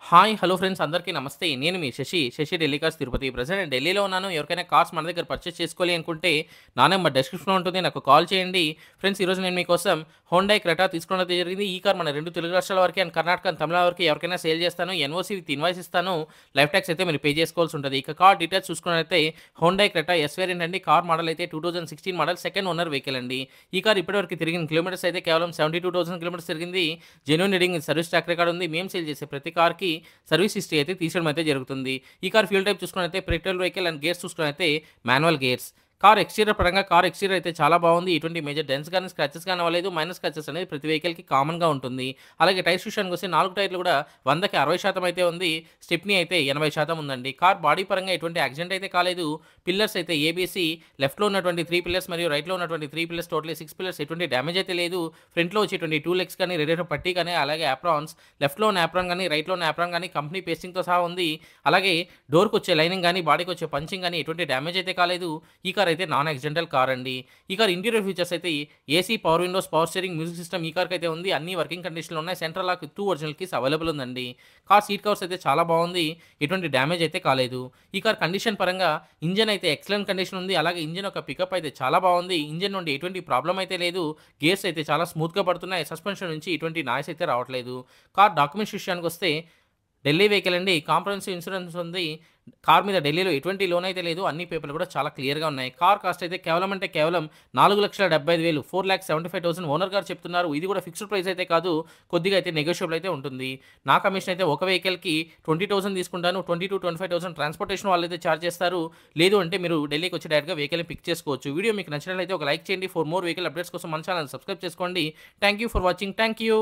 Hi! Hello friends అందరికీ నమస్తే. నేను మీ శశి ఢిల్లీ కార్స్ తిరుపతి. ప్రెజెంట్ ఢిల్లీలో ఉన్నాను. ఎవరికైనా కార్స్ మన దగ్గర పర్చేస్ చేసుకోవాలి అనుకుంటే నా నెంబర్ డిస్క్రిప్షన్‌లో ఉంటుంది. నాకు కాల్ చేయండి. ఫ్రెండ్స్ ఈరోజు నేను మీకోసం హుండై క్రెటా తీసుకోవడం జరిగింది. ఈ కార్ మన 2 తెలుగు రాష్ట్రాల వరకే అండ్ కర్ణాటక అండ్ తమిళనాడు వరకు ఎవరికైనా సేల్ చేస్తాను. ఎన్ఓసీ విత్ ఇన్వాయిస్ ఇస్తాను. లైఫ్ టాక్స్ అయితే మీరు పే చేసుకోవాల్సి ఉంటది. ఇక కార్ డీటెయిల్స్ చూసుకున్నట్లయితే హుండై క్రెటా ఎస్ వేరియంట్ అండి. కార్ మోడల్ అయితే 2016 మోడల్ సెకండ్ ఓనర్ వెహికల్ అండి. ఈ కార్ ఇప్పటివరకు తిరిగిన కిలోమీటర్స్ అయితే కేవలం 72,000 కిలోమీటర్స్ తిరిగింది. Genuine reading service track record ఉంది. మేము సేల్ చేసే ప్రతి కార్‌కి సర్వీస్ హిస్టరీ అయితే తీసేయడం అయితే జరుగుతుంది. ఈ కార్ ఫ్యూయల్ టైప్ చూసుకున్నట్లయితే పెట్రోల్ వెహికల్ అండ్ గేర్స్ చూసుకున్నట్లయితే మాన్యువల్ గేర్స్. కార్ ఎక్స్‌టీరియర్ పరంగా కార్ ఎక్స్‌టీరియర్ అయితే చాలా బాగుంది. ఎటువంటి మేజర్ డెన్స్ గాని, స్క్రాచెస్ గాని అవ్వలేదు. మైనర్ స్క్రాచెస్ అనేది ప్రతి వెహికల్‌కి కామన్‌గా ఉంటుంది. అలాగే టైర్స్ విషయానికొస్తే 4 టైర్లు కూడా 100కి 60% అయితే ఉంది. స్టెప్నీ అయితే 80% ఉందండి. కార్ బాడీ పరంగా ఎటువంటి యాక్సిడెంట్ అయితే కాలేదు. పిల్లర్స్ అయితే ఏబీసీ లెఫ్ట్‌లో ఉన్నటువంటి 3 పిల్లర్స్ మరియు రైట్‌లో ఉన్నటువంటి 3 పిల్లర్స్ టోటల్లీ 6 పిల్లర్స్ ఎటువంటి డ్యామేజ్ అయితే లేదు. ఫ్రంట్‌లో వచ్చేటువంటి 2 లెగ్స్ కానీ, రేడియేటర్ పట్టీ కానీ, అలాగే యాప్రాన్స్ లెఫ్ట్‌లో ఉన్న యాప్రాన్ గాని, రైట్‌లో ఉన్న యాప్రాన్ గాని కంపెనీ పేస్టింగ్‌తో సహా ఉంది. అలాగే డోర్‌కొచ్చే లైనింగ్ గాని, బాడీకొచ్చే పంచింగ్ గాని ఎటువంటి డ్యామేజ్ అయితే కాలేదు. ఈ కార్ అయితే నాన్ యాక్సిడెంటల్ కార్ అండి. ఈ కార్ ఇంటీరియర్ ఫీచర్స్ అయితే AC, power windows, power steering, music system ఈ కార్‌కి అయితే ఉంది. అన్ని వర్కింగ్ కండిషన్‌లో ఉన్నాయి. Central lock 2 original keys available ఉందండి. కార్ సీట్ కవర్స్ అయితే చాలా బాగుంది. ఎటువంటి డ్యామేజ్ అయితే కాలేదు. ఈ కార్ కండిషన్ పరంగా ఇంజిన్ అయితే ఎక్సలెంట్ కండిషన్ ఉంది. అలాగే ఇంజిన్ యొక్క పికప్ అయితే చాలా బాగుంది. ఇంజిన్ నుండి ఎటువంటి ప్రాబ్లమ్ అయితే లేదు. గేర్స్ అయితే చాలా స్మూత్‌గా పడుతున్నాయి. సస్పెన్షన్ నుంచి ఎటువంటి నాయిస్ అయితే రావట్లేదు. కార్ డాక్యుమెంట్స్ విషయానికొస్తే ఢిల్లీ వెహికల్ అండి. కాంప్రహెన్సివ్ ఇన్సూరెన్స్ ఉంది. కార్ మీద ఢిల్లీలో ఎటువంటి లోన్ అయితే లేదు. అన్ని పేపర్లు కూడా చాలా క్లియర్‌గా ఉన్నాయి. కార్ కాస్ట్ అయితే కేవలం అంటే కేవలం 4,75,000 4,75,000 ఓనర్ గారు చెప్తున్నారు. ఇది కూడా ఫిక్స్డ్ ప్రైస్ అయితే కాదు. కొద్దిగా అయితే నెగోషియబుల్ అయితే ఉంటుంది. నా కమిషన్ అయితే ఒక వెహికల్‌కి 20,000 తీసుకుంటాను. 20,000-25,000 ట్రాన్స్‌పోర్టేషన్ వాళ్ళైతే చార్జ్ చేస్తారు. లేదు అంటే మీరు ఢిల్లీకి వచ్చి డైరెక్ట్‌గా వెహికల్‌ని పిక్ చేసుకోవచ్చు. వీడియో మీకు నచ్చినట్లయితే ఒక లైక్ చేయండి. ఫర్ మోర్ వెహికల్ అప్డేట్స్ కోసం మన ఛానెల్ సబ్స్క్రైబ్ చేసుకోండి. Thank you for watching. Thank you.